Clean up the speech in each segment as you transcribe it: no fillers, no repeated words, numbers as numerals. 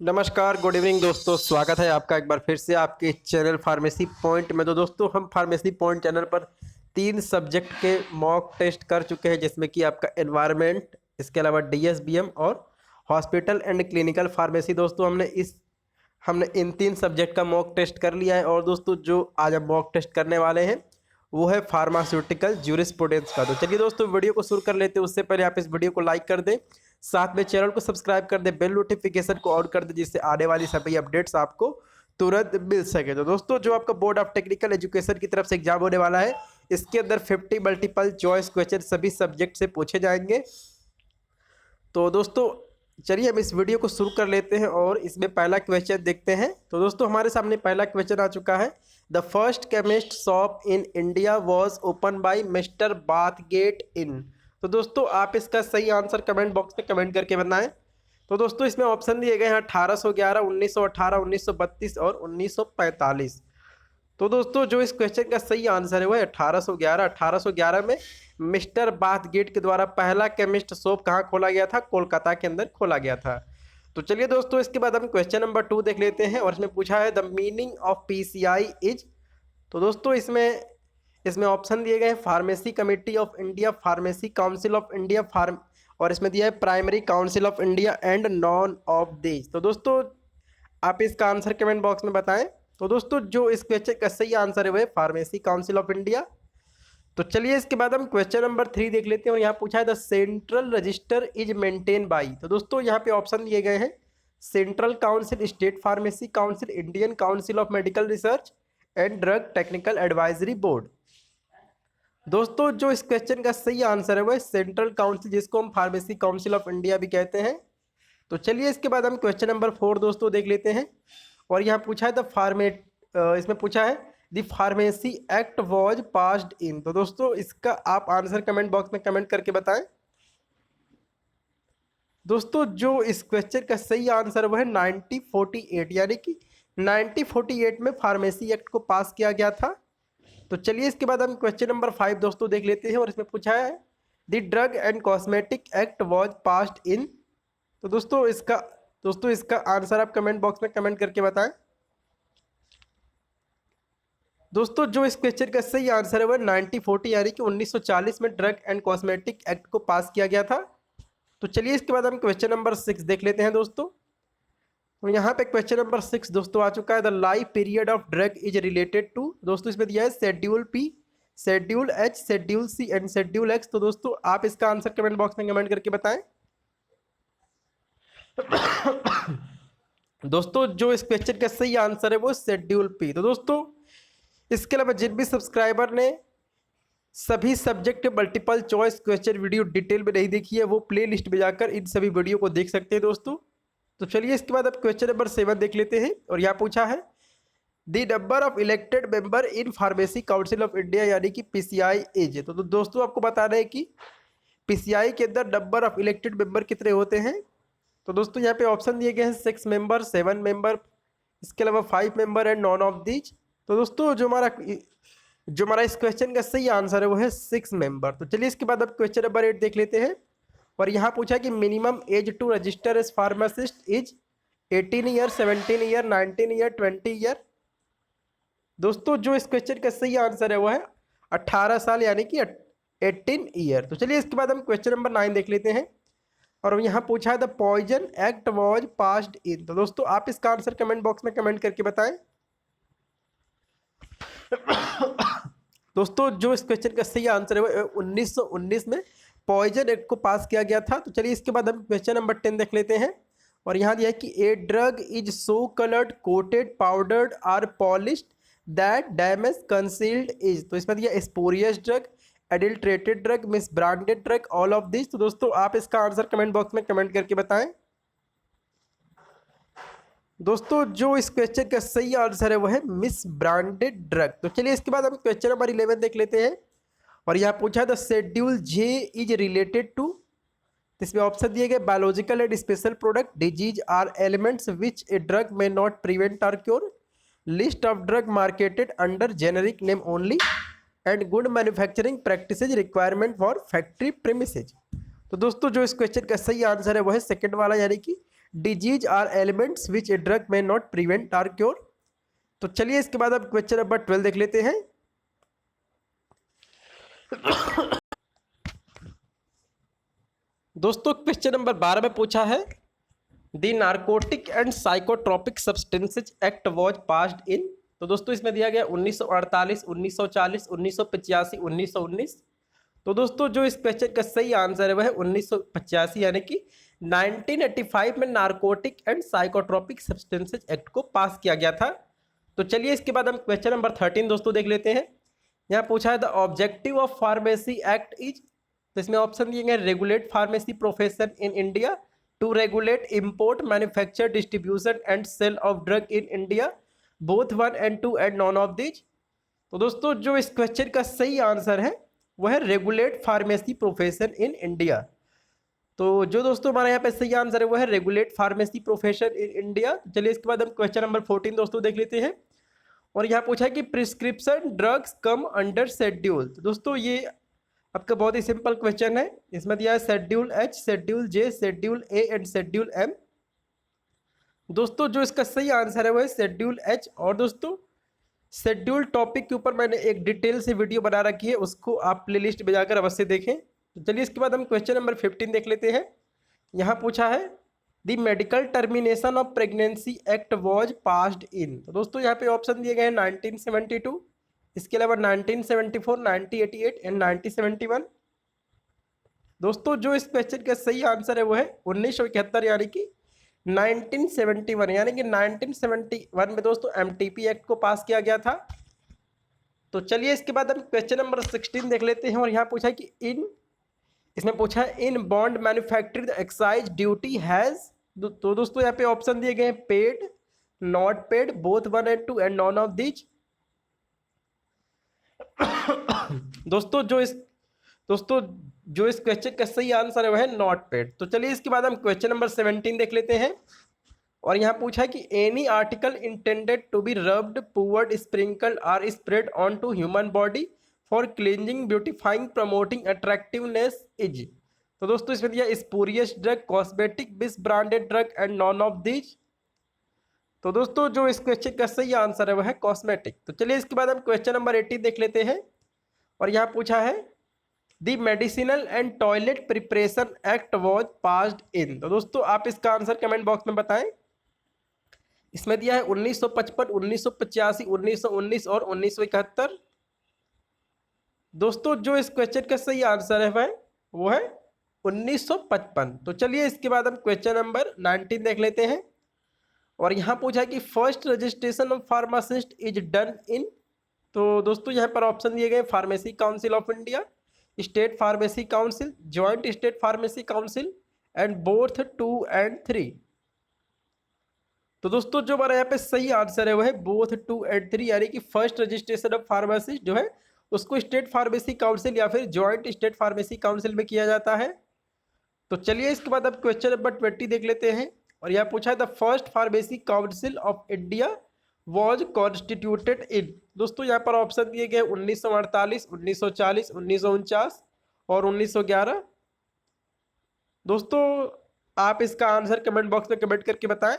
नमस्कार, good evening दोस्तों। स्वागत है आपका एक बार फिर से आपके चैनल फार्मेसी पॉइंट में। तो दोस्तों हम फार्मेसी पॉइंट चैनल पर 3 सब्जेक्ट के मॉक टेस्ट कर चुके हैं, जिसमें कि आपका एनवायरनमेंट, इसके अलावा डीएसबीएम और हॉस्पिटल एंड क्लिनिकल फार्मेसी। दोस्तों हमने इन 3 सब्जेक्ट का मॉक टेस्ट कर लिया है। और दोस्तों जो आज हम मॉक टेस्ट करने वाले हैं वो है फार्मास्यूटिकल ज्यूरिस्प्रूडेंस का। तो चलिए दोस्तों वीडियो को शुरू कर लेते हैं। उससे पहले आप इस वीडियो को लाइक कर दें, साथ में चैनल को सब्सक्राइब कर दें, बेल नोटिफिकेशन को ऑन कर दें, जिससे आने वाली सभी अपडेट्स आपको तुरंत मिल सके। तो दोस्तों जो आपका बोर्ड ऑफ टेक्निकल एजुकेशन की तरफ से एग्जाम होने वाला है, इसके अंदर 50 मल्टीपल चॉइस क्वेश्चन सभी सब्जेक्ट से पूछे जाएंगे। तो दोस्तों चलिए हम इस वीडियो को शुरू कर लेते हैं और इसमें पहला क्वेश्चन देखते हैं। तो दोस्तों हमारे सामने पहला क्वेश्चन आ चुका है। The first chemist shop in India was open by mister Bathgate in. तो दोस्तों आप इसका सही आंसर कमेंट बॉक्स में कमेंट करके बताएं। तो दोस्तों इसमें ऑप्शन दिए गए हैं 1811, 1918, 1932 और 1945। तो दोस्तों जो इस क्वेश्चन का सही आंसर है वो है 1811। 1811 में मिस्टर बाथगेट के द्वारा पहला केमिस्ट शॉप कहाँ खोला गया था? कोलकाता के अंदर खोला गया था। तो चलिए दोस्तों इसके बाद हम क्वेश्चन नंबर 2 देख लेते हैं और इसमें पूछा है the meaning of PCI is. तो दोस्तों इसमें ऑप्शन दिए गए हैं pharmacy committee of India, pharmacy council of India, और इसमें दिया है primary council of India and none of this. तो दोस्तों आप इसका आंसर कमेंट बॉक्स में बताएं। तो दोस्तों जो इस क्वेश्चन का सही आंसर है वो है फार्मेसी काउंसिल ऑफ इंडिया। तो चलिए इसके बाद हम क्वेश्चन नंबर 3 देख लेते हैं और यहाँ पूछा है the central register is maintain by. तो दोस्तों यहाँ पे ऑप्शन दिए गए हैं central council, state pharmacy council, Indian council of medical research and drug technical advisory board. दोस्तों जो इस क्वेश्चन का सही आंसर है वो है सेंट्रल काउंसिल, जिसको हम फार्मेसी काउंसिल ऑफ इंडिया भी कहते हैं। तो चलिए इसके बाद हम क्वेश्चन नंबर 4 दोस्तों देख लेते हैं और यहाँ पूछा है इसमें पूछा है the pharmacy act was passed in. तो दोस्तों इसका आप आंसर कमेंट बॉक्स में कमेंट करके बताएं। दोस्तों जो इस क्वेश्चन का सही आंसर वो है 1948, यानी कि 1948 में फार्मेसी एक्ट को पास किया गया था। तो चलिए इसके बाद हम क्वेश्चन नंबर 5 दोस्तों देख लेते हैं और इसमें पूछा है the drug and cosmetic act was passed in. तो दोस्तों इसका आंसर आप कमेंट बॉक्स में कमेंट करके बताएं। दोस्तों जो इस क्वेश्चन का सही आंसर है वो 1940, यानी कि 1940 में ड्रग एंड कॉस्मेटिक एक्ट को पास किया गया था। तो चलिए इसके बाद हम क्वेश्चन नंबर 6 देख लेते हैं दोस्तों। तो यहाँ पे क्वेश्चन नंबर 6 दोस्तों आ चुका है the life period of drug is related to. दोस्तों इसमें दिया है schedule P, schedule H, schedule C and schedule X. तो दोस्तों आप इसका आंसर कमेंट बॉक्स में कमेंट करके बताएं। दोस्तों जो इस क्वेश्चन का सही आंसर है वो शेड्यूल पी। तो दोस्तों इसके अलावा जिन भी सब्सक्राइबर ने सभी subject multiple choice question video detail में नहीं देखी है, वो प्ले लिस्ट में जाकर इन सभी वीडियो को देख सकते हैं दोस्तों। तो चलिए इसके बाद अब क्वेश्चन नंबर 7 देख लेते हैं और यहाँ पूछा है the number of elected member in pharmacy council of India, यानी कि पीसीआई इज। तो दोस्तों आपको बता रहे हैं कि पीसीआई के अंदर नंबर ऑफ इलेक्टेड मेंबर कितने होते हैं। तो दोस्तों यहाँ पे ऑप्शन दिए गए हैं 6 मेंबर, 7 मेंबर, इसके अलावा 5 member and none of these. तो दोस्तों जो हमारा इस क्वेश्चन का सही आंसर है वो है 6 मेंबर। तो चलिए इसके बाद अब क्वेश्चन नंबर 8 देख लेते हैं और यहाँ पूछा कि minimum age to register as pharmacist is 18 year, 17 year, 19 year, 20 year. दोस्तों जो इस क्वेश्चन का सही आंसर है वो है 18 साल, यानी कि 18 ईयर। तो चलिए इसके बाद हम क्वेश्चन नंबर 9 देख लेते हैं और यहाँ पूछा है the poison act was passed in. तो दोस्तों आप इसका आंसर कमेंट बॉक्स में कमेंट करके बताएं। दोस्तों जो इस क्वेश्चन का सही आंसर है वो 1919 में पॉइजन एक्ट को पास किया गया था। तो चलिए इसके बाद हम क्वेश्चन नंबर 10 देख लेते हैं और यहाँ दिया है कि a drug is so coloured, coated, powdered or polished that damage concealed is. तो इसमें दिया spurious drug, adulterated drug, misbranded drug, all of this. तो दोस्तों आप इसका आंसर कमेंट बॉक्स में कमेंट करके बताएं। दोस्तों जो इस क्वेश्चन का सही आंसर है वो है मिस ब्रांडेड ड्रग। तो चलिए इसके बाद हम क्वेश्चन नंबर 11 देख लेते हैं और यहाँ पूछा the schedule J is related to. इसमें ऑप्शन दिए गए biological and special product, disease or elements which a drug में not prevent or cure, list of drug marketed under generic name only and good manufacturing practices requirement for factory premises. तो दोस्तों जो इस question का सही answer है वो है सेकंड वाला, यानी कि disease or elements which a drug में नॉट प्रिवेंट आर क्योर। तो चलिए इसके बाद अब क्वेश्चन नंबर 12 देख लेते हैं। दोस्तों क्वेश्चन नंबर 12 में पूछा है the narcotic and psychotropic substances act was passed in. तो दोस्तों इसमें दिया गया 1948, 1940, 1985, 1919। तो दोस्तों जो इस क्वेश्चन का सही आंसर है वह है 1985, यानी कि 1985 में narcotic and psychotropic substances act को पास किया गया था। तो चलिए इसके बाद हम क्वेश्चन नंबर 13 दोस्तों देख लेते हैं। यहाँ पूछा है the objective of pharmacy act is. तो इसमें ऑप्शन दिए गए regulate pharmacy profession in India, to regulate import manufacture distribution and sale of drug in India, both 1 and 2 and none of this. तो दोस्तों जो इस क्वेश्चन का सही आंसर है वह है regulate pharmacy profession in India. तो जो दोस्तों हमारे यहाँ पे सही आंसर है वह है regulate pharmacy profession in India. चलिए इसके बाद हम क्वेश्चन नंबर 14 दोस्तों देख लेते हैं। और यहाँ पूछा है कि prescription drugs come under schedule. तो दोस्तों ये आपका बहुत ही सिंपल क्वेश्चन है। इसमें दिया है schedule H, schedule J, schedule A and schedule M. दोस्तों जो इसका सही आंसर है वो है शेड्यूल एच। और दोस्तों शेड्यूल टॉपिक के ऊपर मैंने एक डिटेल से वीडियो बना रखी है, उसको आप प्लेलिस्ट में जाकर अवश्य देखें। तो चलिए इसके बाद हम क्वेश्चन नंबर 15 देख लेते हैं। यहाँ पूछा है the medical termination of pregnancy act was passed in. तो दोस्तों यहाँ पे ऑप्शन दिए गए हैं 1972, इसके अलावा 1974, 1988 एंड 1971। दोस्तों जो इस क्वेश्चन का सही आंसर है वो है 1971, यानी कि 1971, यानी कि 1971 में दोस्तों एमटीपी एक्ट को पास किया गया था। तो चलिए इसके बाद हम क्वेश्चन नंबर 16 देख लेते हैं। और यहाँ पूछा है कि इसमें पूछा है in bond manufacturing excise duty has. तो दोस्तों यहाँ पे ऑप्शन दिए गए हैं paid, not paid, both 1 and 2 and none of this. दोस्तों जो इस क्वेश्चन का सही आंसर है वह है नॉट पेड। तो चलिए इसके बाद हम क्वेश्चन नंबर 17 देख लेते हैं। और यहाँ पूछा है कि any article intended to be rubbed, poured, sprinkled or spread on to human body for cleansing, beautifying, promoting attractiveness is. तो दोस्तों इसमें दिया spurious drug, cosmetic, misbranded drug and none of this. तो दोस्तों जो इस क्वेश्चन का सही आंसर है वह है कॉस्मेटिक। तो चलिए इसके बाद हम क्वेश्चन नंबर 18 देख लेते हैं। और यहाँ पूछा है the medicinal and toilet preparation act was passed in. तो दोस्तों आप इसका आंसर कमेंट बॉक्स में बताएं। इसमें दिया है 1955, 1985, 1919 और 1971। दोस्तों जो इस क्वेश्चन का सही आंसर है वो है 1955। तो चलिए इसके बाद हम क्वेश्चन नंबर 19 देख लेते हैं। और यहाँ पूछा है कि first registration of pharmacist is done in. तो दोस्तों यहाँ पर ऑप्शन दिए गए pharmacy council of India, state pharmacy council, joint state pharmacy council and both 2 and 3। तो दोस्तों जो हमारा यहाँ पे सही आंसर है वो है बोथ 2 and 3, यानी कि फर्स्ट रजिस्ट्रेशन ऑफ फार्मासिस्ट जो है उसको स्टेट फार्मेसी काउंसिल या फिर जॉइंट स्टेट फार्मेसी काउंसिल में किया जाता है। तो चलिए इसके बाद अब क्वेश्चन नंबर 20 देख लेते हैं। और यह पूछा है the first pharmacy council of India was constituted इन। दोस्तों यहाँ पर ऑप्शन दिए गए 1948, 1940, 1949 और 1911। दोस्तों आप इसका आंसर कमेंट बॉक्स में कमेंट करके बताएं।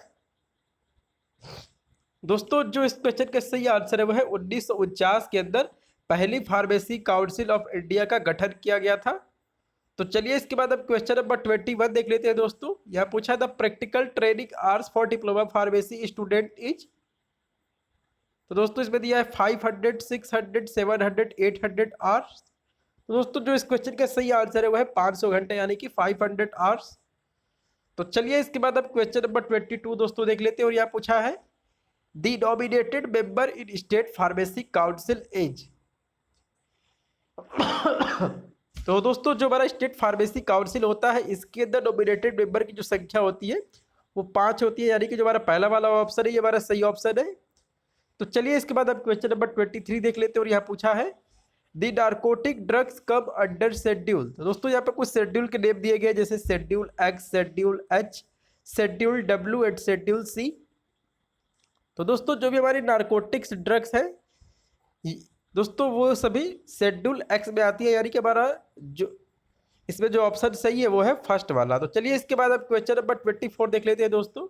दोस्तों जो इस क्वेश्चन का सही आंसर है वो है 1949 के अंदर पहली फार्मेसी काउंसिल ऑफ इंडिया का गठन किया गया था। तो चलिए इसके बाद अब क्वेश्चन नंबर 21 देख लेते हैं। दोस्तों यह पूछा the practical training hours for diploma pharmacy student is. तो दोस्तों इसमें दिया है 500, 600, 700, 800 आवर्स। तो दोस्तों जो इस क्वेश्चन का सही आंसर है वो है 500 घंटे, यानी कि 500 आवर्स। तो चलिए इसके बाद अब क्वेश्चन नंबर 22 दोस्तों देख लेते हैं। और यह पूछा है the nominated member in state pharmacy council is. तो दोस्तों जो हमारा स्टेट फार्मेसी काउंसिल होता है इसके अंदर नॉमिनेटेड मेंबर की जो संख्या होती है वो 5 होती है, यानी कि जो हमारा पहला वाला ऑप्शन है ये हमारा सही ऑप्शन है। तो चलिए इसके बाद अब क्वेश्चन नंबर 23 देख लेते हैं। और यहाँ पूछा है the narcotic drugs come under schedule. तो दोस्तों यहाँ पे कुछ शेड्यूल के नेम दिए गए, जैसे schedule X, schedule H, schedule W and schedule C. तो दोस्तों जो भी हमारी नारकोटिक्स ड्रग्स है दोस्तों वो सभी शेड्यूल एक्स में आती है, यानी कि हमारा जो इसमें जो ऑप्शन सही है वो है फर्स्ट वाला। तो चलिए इसके बाद अब क्वेश्चन नंबर 24 देख लेते हैं दोस्तों।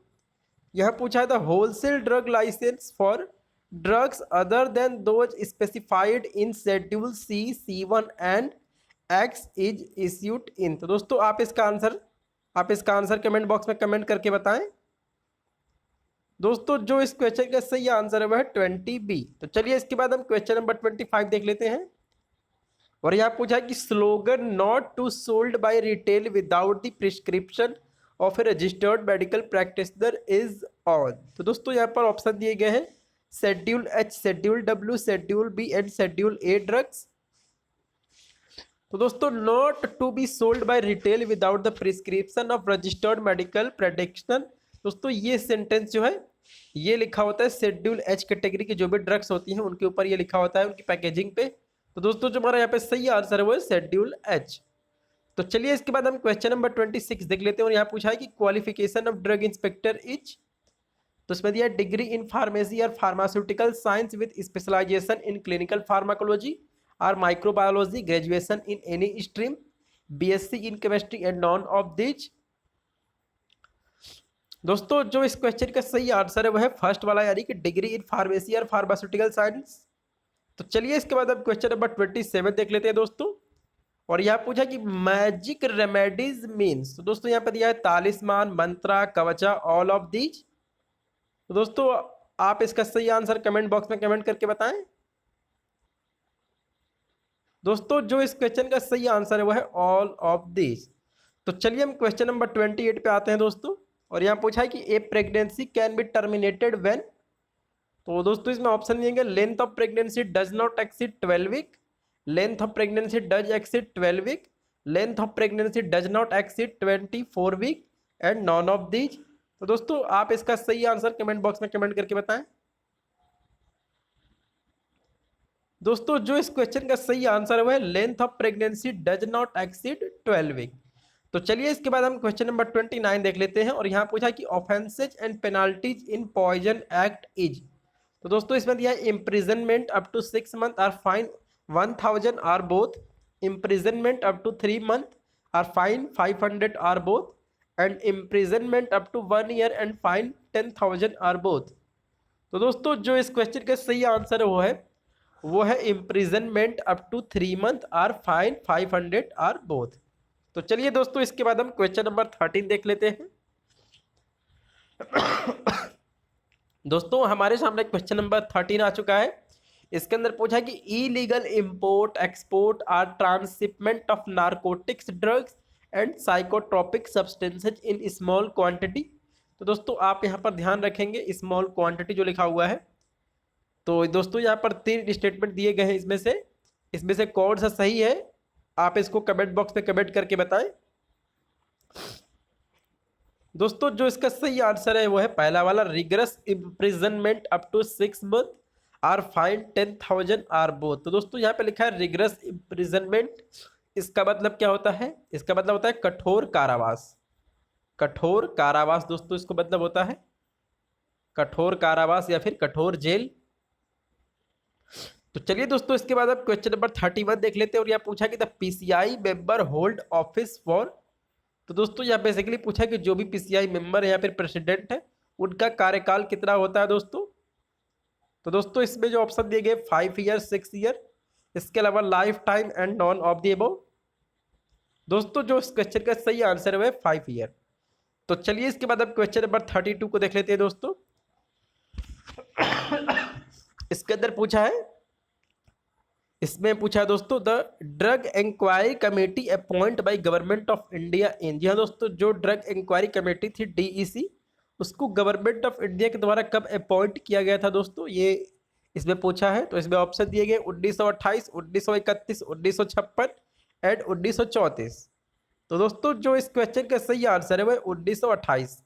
यह पूछा है, the wholesale drug licence for drugs other than those specified in schedule C1 and X is issued in. तो दोस्तों आप इसका आंसर कमेंट बॉक्स में कमेंट करके बताएं। दोस्तों जो इस क्वेश्चन का सही आंसर है वह है 20B। तो चलिए इसके बाद हम क्वेश्चन नंबर 25 देख लेते हैं। और यहाँ पूछा है कि slogan not to sold by retail without the prescription of a registered medical practitioner is on. तो दोस्तों यहाँ पर ऑप्शन दिए गए हैं schedule H, schedule W, schedule B and schedule A drugs. तो दोस्तों not to be sold by retail without the prescription of registered medical practitioner. दोस्तों ये सेंटेंस जो है ये लिखा होता है शेड्यूल H कैटेगरी की जो भी ड्रग्स होती हैं उनके ऊपर ये लिखा होता है उनकी पैकेजिंग पे। तो दोस्तों जो हमारा यहाँ पे सही आंसर है वो है शेड्यूल H। तो चलिए इसके बाद हम क्वेश्चन नंबर 26 देख लेते हैं। और यहाँ पूछा है कि qualification of drug inspector is. तो इसमें दिया डिग्री इन फार्मेसी और pharmaceutical science with specialisation in clinical pharmacology और microbiology, graduation in any stream, BSc in chemistry and none of this. दोस्तों जो इस क्वेश्चन का सही आंसर है वह है फर्स्ट वाला, यानी कि डिग्री इन फार्मेसी और फार्मास्यूटिकल साइंस। तो चलिए इसके बाद अब क्वेश्चन नंबर 27 देख लेते हैं दोस्तों। और यहाँ पूछा कि मैजिक रेमेडीज मीन्स। तो दोस्तों यहाँ पर दिया है तालिस्मान, मंत्रा, कवचा, ऑल ऑफ दीज। तो दोस्तों आप इसका सही आंसर कमेंट बॉक्स में कमेंट करके बताएं। दोस्तों जो इस क्वेश्चन का सही आंसर है वह है ऑल ऑफ दिस। तो चलिए हम क्वेश्चन नंबर 28 पे आते हैं दोस्तों। और यहाँ पूछा है कि a pregnancy can be terminated when. तो दोस्तों इसमें ऑप्शन दिएंगे length of pregnancy does not exceed 12 week, length of pregnancy does exceed 12 week, length of pregnancy does not exceed 24 week and none of these. तो दोस्तों आप इसका सही answer comment box में कमेंट करके बताएं। दोस्तों जो इस क्वेश्चन का सही आंसर है वह है length of pregnancy does not exceed 12 week. तो चलिए इसके बाद हम क्वेश्चन नंबर 29 देख लेते हैं। और यहाँ पूछा कि offences and penalties in poison act is. तो दोस्तों इसमें दिया है इम्प्रिजनमेंट अप टू 6 मंथ और fine 1000 or both, imprisonment up to 3 month और fine 500 or both and imprisonment up to 1 year and fine 10,000 or both. तो दोस्तों जो इस क्वेश्चन का सही आंसर है वो है इम्प्रिजनमेंट अप टू 3 मंथ और फाइन 500 आर बोथ। तो चलिए दोस्तों इसके बाद हम क्वेश्चन नंबर 13 देख लेते हैं। दोस्तों हमारे सामने क्वेश्चन नंबर 13 आ चुका है। इसके अंदर पूछा कि इलीगल इंपोर्ट, एक्सपोर्ट और transshipment of narcotics, drugs and psychotropic substances in small quantity. तो दोस्तों आप यहाँ पर ध्यान रखेंगे स्मॉल क्वांटिटी जो लिखा हुआ है। तो दोस्तों यहाँ पर 3 स्टेटमेंट दिए गए हैं, इसमें से कौन सा सही है आप इसको कमेंट बॉक्स में कमेंट करके बताएं। दोस्तों जो इसका सही आंसर है वो है पहला वाला, rigorous imprisonment up to 6 month और फाइन 10,000 आर बोथ। तो दोस्तों यहाँ पे लिखा है रिगरस इम्प्रिजनमेंट, इसका मतलब क्या होता है? इसका मतलब होता है कठोर कारावास। कठोर कारावास दोस्तों इसको मतलब होता है कठोर कारावास या फिर कठोर जेल। तो चलिए दोस्तों इसके बाद अब क्वेश्चन नंबर 31 देख लेते हैं। और यहाँ पूछा कि the PCI member hold office for. तो दोस्तों यहाँ बेसिकली पूछा कि जो भी PCI मेंबर है या फिर प्रेसिडेंट है उनका कार्यकाल कितना होता है दोस्तों। तो दोस्तों इसमें जो ऑप्शन दिए गए 5 ईयर, 6 ईयर, इसके अलावा life time and none of the above. दोस्तों जो इस क्वेश्चन का सही आंसर है 5 ईयर। तो चलिए इसके बाद अब क्वेश्चन नंबर 32 को देख लेते हैं दोस्तों। इसके अंदर पूछा है, इसमें पूछा है दोस्तों the drug inquiry committee appoint by government of India in. जी हाँ दोस्तों, जो ड्रग इंक्वायरी कमेटी थी DEC, उसको गवर्नमेंट ऑफ इंडिया के द्वारा कब अपॉइंट किया गया था दोस्तों, ये इसमें पूछा है। तो इसमें ऑप्शन दिए गए 1928, 1931, 1956 एंड 1934। तो दोस्तों जो इस क्वेश्चन का सही आंसर है वह 1928।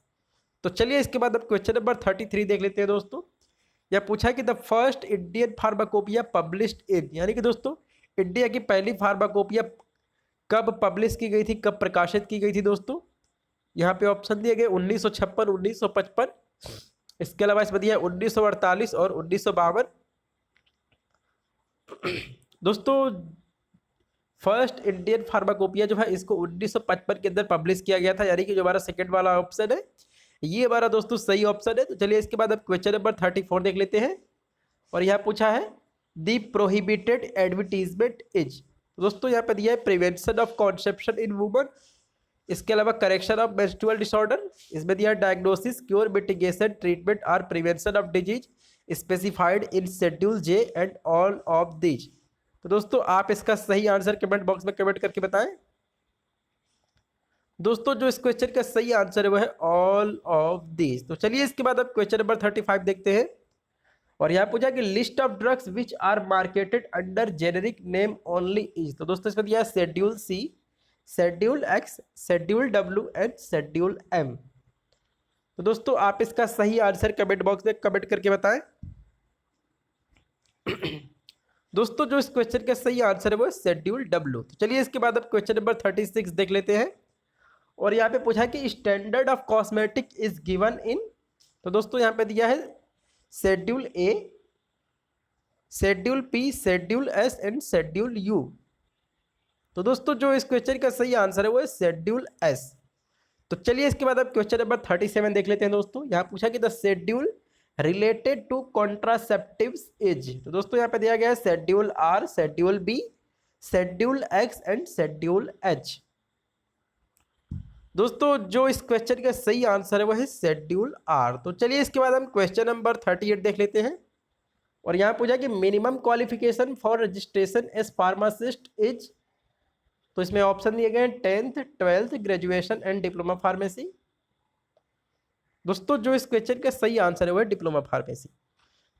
तो चलिए इसके बाद अब क्वेश्चन नंबर 33 देख लेते हैं दोस्तों। यह पूछा कि the first Indian pharmacopoeia published in, यानी कि दोस्तों इंडिया की पहली फार्माकोपिया कब पब्लिश की गई थी, कब प्रकाशित की गई थी दोस्तों। यहाँ पे ऑप्शन दिए गए 1956, 1955, इसके अलावा इसमें दिया 1948 और 1952। दोस्तों फर्स्ट इंडियन फार्माकोपिया जो है इसको 1955 के अंदर पब्लिश किया गया था, यानी कि जो हमारा सेकंड वाला ऑप्शन है ये हमारा दोस्तों सही ऑप्शन है। तो चलिए इसके बाद अब क्वेश्चन नंबर 34 देख लेते हैं। और यहाँ पूछा है दी प्रोहिबिटेड एडवर्टीजमेंट इज, तो दोस्तों यहाँ पे दिया है prevention of conception in woman, इसके अलावा करेक्शन ऑफ मेंस्ट्रुअल डिसऑर्डर, इसमें दिया है डायग्नोसिस, क्योर, मिटिगेशन, ट्रीटमेंट और prevention of disease specified in schedule J and all of these. तो दोस्तों आप इसका सही आंसर कमेंट बॉक्स में कमेंट करके बताएं। दोस्तों जो इस क्वेश्चन का सही आंसर है वो है ऑल ऑफ दीज। तो चलिए इसके बाद अब क्वेश्चन नंबर 35 देखते हैं। और यहाँ पूछा कि list of drugs which are marketed under generic name only is, तो दोस्तों इसमें दिया है schedule C, schedule X, schedule W and schedule M. तो दोस्तों आप इसका सही आंसर कमेंट बॉक्स में कमेंट करके बताएं। दोस्तों जो इस क्वेश्चन का सही आंसर है वो है शेड्यूल डब्ल्यू। तो चलिए इसके बाद अब क्वेश्चन नंबर 36 देख लेते हैं। और यहाँ पे पूछा है कि standard of cosmetic is given in, तो दोस्तों यहाँ पे दिया है schedule A, schedule P, schedule S and schedule you. तो दोस्तों जो इस क्वेश्चन का सही आंसर है वो है शेड्यूल एस। तो चलिए इसके बाद अब क्वेश्चन नंबर 37 देख लेते हैं। दोस्तों यहाँ पूछा कि the schedule related to contraceptives is, तो दोस्तों यहाँ पे दिया गया है schedule R, schedule B, schedule X and schedule H. दोस्तों जो इस क्वेश्चन का सही आंसर है वो है शेड्यूल आर। तो चलिए इसके बाद हम क्वेश्चन नंबर 38 देख लेते हैं। और यहाँ पूछा कि minimum qualification for registration as pharmacist is, तो इसमें ऑप्शन दिए गए हैं 10th, 12th, graduation and diploma pharmacy. दोस्तों जो इस क्वेश्चन का सही आंसर है वो है डिप्लोमा फार्मेसी।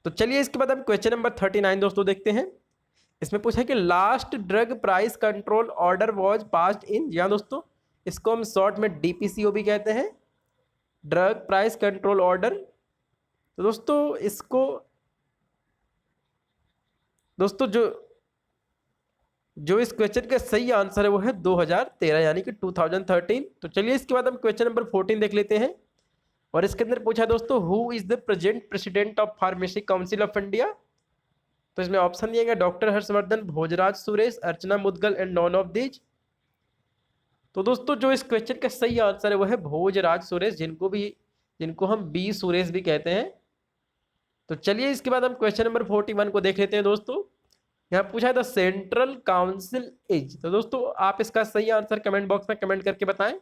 तो चलिए इसके बाद हम क्वेश्चन नंबर 39 दोस्तों देखते हैं। इसमें पूछा कि last drug price control order was passed in, जी हाँ दोस्तों इसको हम शॉर्ट में डीपीसीओ भी कहते हैं, ड्रग प्राइस कंट्रोल ऑर्डर। तो दोस्तों इसको दोस्तों जो इस क्वेश्चन का सही आंसर है वो है 2013 यानी कि 2013। तो चलिए इसके बाद हम क्वेश्चन नंबर 14 देख लेते हैं। और इसके अंदर पूछा है दोस्तों who is the present president of pharmacy council of India, तो इसमें ऑप्शन दिए गए doctor Harshvardhan, Bhojraj Suresh, Archana Mudgal and none of these. तो दोस्तों जो इस क्वेश्चन का सही आंसर है वो है भोजराज सुरेश, जिनको हम बी सुरेश भी कहते हैं। तो चलिए इसके बाद हम क्वेश्चन नंबर 41 को देख लेते हैं। दोस्तों यहाँ पूछा है द सेंट्रल काउंसिल इज, तो दोस्तों आप इसका सही आंसर कमेंट बॉक्स में कमेंट करके बताएं।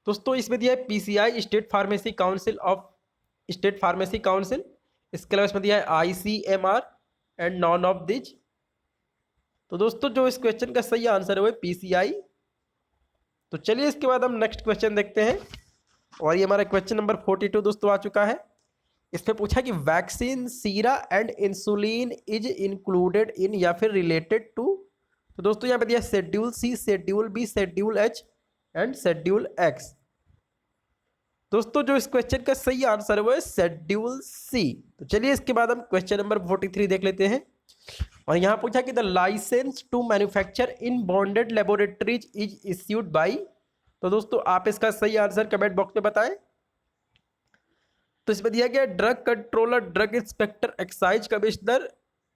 दोस्तों इसमें दिया है PCI, state pharmacy council of state pharmacy council, इसके अलावा इसमें दिया है ICMR and none of these. तो दोस्तों जो इस क्वेश्चन का सही आंसर है वो है पीसीआई। तो चलिए इसके बाद हम नेक्स्ट क्वेश्चन देखते हैं। और ये हमारा क्वेश्चन नंबर 42 दोस्तों आ चुका है। इसमें पूछा कि vaccine, sera and insulin is included in या फिर रिलेटेड टू, तो दोस्तों यहाँ पे दिया schedule C, schedule B, schedule H and schedule X. दोस्तों जो इस क्वेश्चन का सही आंसर है वो है शेड्यूल सी। तो चलिए इसके बाद हम क्वेश्चन नंबर 43 देख लेते हैं। और यहाँ पूछा कि the licence to manufacture in bonded laboratories is issued by, तो दोस्तों आप इसका सही आंसर कमेंट बॉक्स में बताएं। तो इसमें दिया गया drug controller, drug inspector, excise commissioner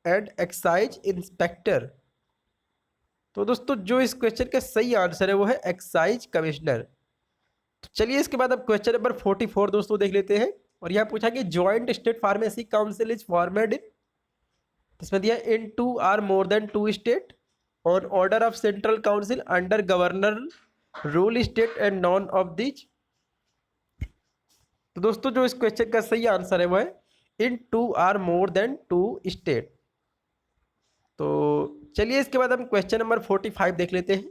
and excise inspector. तो दोस्तों जो इस क्वेश्चन का सही आंसर है वो है एक्साइज कमिश्नर। तो चलिए इसके बाद अब क्वेश्चन नंबर 44 दोस्तों देख लेते हैं। और यहाँ पूछा कि joint state pharmacy council is formed in, इसमें दिया in 2 or more than 2 state on order of central council under governor rule state and none of these. तो दोस्तों जो इस क्वेश्चन का सही आंसर है वो है इन 2 or more than 2 स्टेट। तो चलिए इसके बाद हम क्वेश्चन नंबर 45 देख लेते हैं।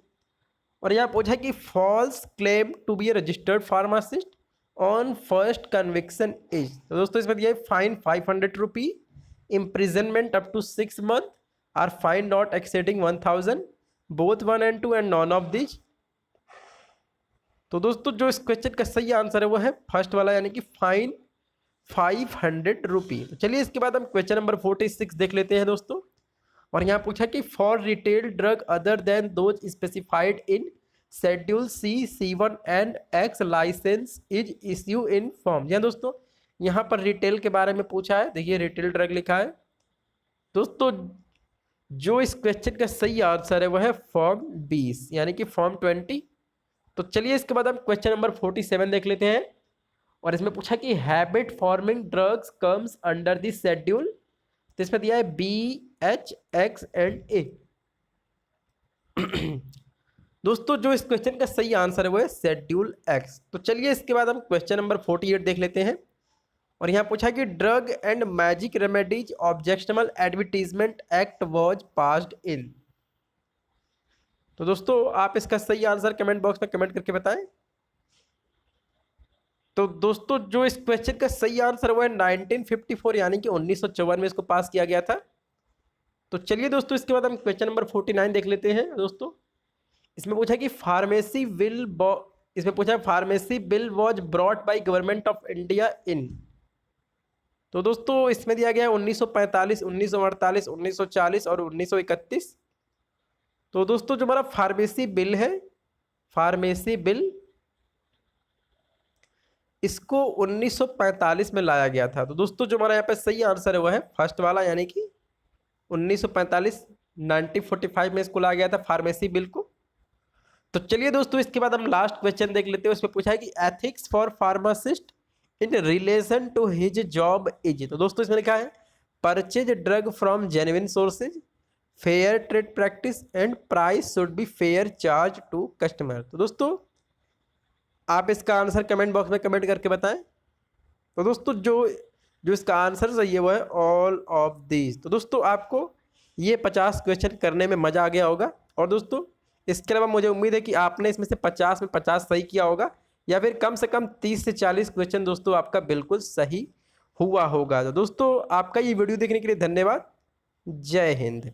और यहाँ पूछा कि false claim to be a registered pharmacist on first conviction is, तो दोस्तों इसमें दिया है fine 500 rupee, imprisonment up to 6 months or fine not exceeding 1000, both 1 and 2 and none of these। तो दोस्तों जो इस क्वेश्चन का सही आंसर है वो है फर्स्ट वाला यानी कि फाइन 500 रुपी। तो चलिए इसके बाद हम क्वेश्चन नंबर 46 देख लेते हैं दोस्तों। और यहाँ पूछा कि for retail drug other than those specified in schedule C, C1 and X licence is issue in form. जी दोस्तों यहाँ पर रिटेल के बारे में पूछा है, देखिए रिटेल ड्रग लिखा है। दोस्तों जो इस क्वेश्चन का सही आंसर है वह है फॉर्म 20 यानी कि फॉर्म 20। तो चलिए इसके बाद हम क्वेश्चन नंबर 47 देख लेते हैं। और इसमें पूछा कि habit forming drugs comes under the schedule. तो इसमें दिया है BHX&A। दोस्तों जो इस क्वेश्चन का सही आंसर है वो है शेड्यूल एक्स। तो चलिए इसके बाद हम क्वेश्चन नंबर 48 देख लेते हैं। और यहाँ पूछा कि drug and magic remedies objectionable advertisement act was passed in. तो दोस्तों आप इसका सही आंसर कमेंट बॉक्स में कमेंट करके बताएं। तो दोस्तों जो इस क्वेश्चन का सही आंसर वो है 1954 यानी कि 1954 में इसको पास किया गया था। तो चलिए दोस्तों इसके बाद हम क्वेश्चन नंबर 49 देख लेते हैं। दोस्तों इसमें पूछा कि pharmacy bill was brought by government of India इन। तो दोस्तों इसमें दिया गया है 1945, 1948, 1940 और 1931। तो दोस्तों जो हमारा फार्मेसी बिल है, फार्मेसी बिल इसको 1945 में लाया गया था। तो दोस्तों जो हमारा यहाँ पे सही आंसर है वो है फर्स्ट वाला यानी कि 1945, 1945 में इसको लाया गया था फार्मेसी बिल को। तो चलिए दोस्तों इसके बाद हम लास्ट क्वेश्चन देख लेते हैं। उसमें पूछा है कि ethics for pharmacist in relation to his job is. तो दोस्तों इसमें लिखा है purchase drug from genuine sources, fair trade practice and price should be fair charge to customer. तो दोस्तों आप इसका आंसर कमेंट बॉक्स में कमेंट करके बताएं। तो दोस्तों जो जो इसका आंसर सही है वो है ऑल ऑफ दीज। तो दोस्तों आपको ये 50 क्वेश्चन करने में मज़ा आ गया होगा। और दोस्तों इसके अलावा मुझे उम्मीद है कि आपने इसमें से 50 में 50 सही किया होगा या फिर कम से कम 30 से 40 क्वेश्चन दोस्तों आपका बिल्कुल सही हुआ होगा। तो दोस्तों आपका ये वीडियो देखने के लिए धन्यवाद। जय हिंद।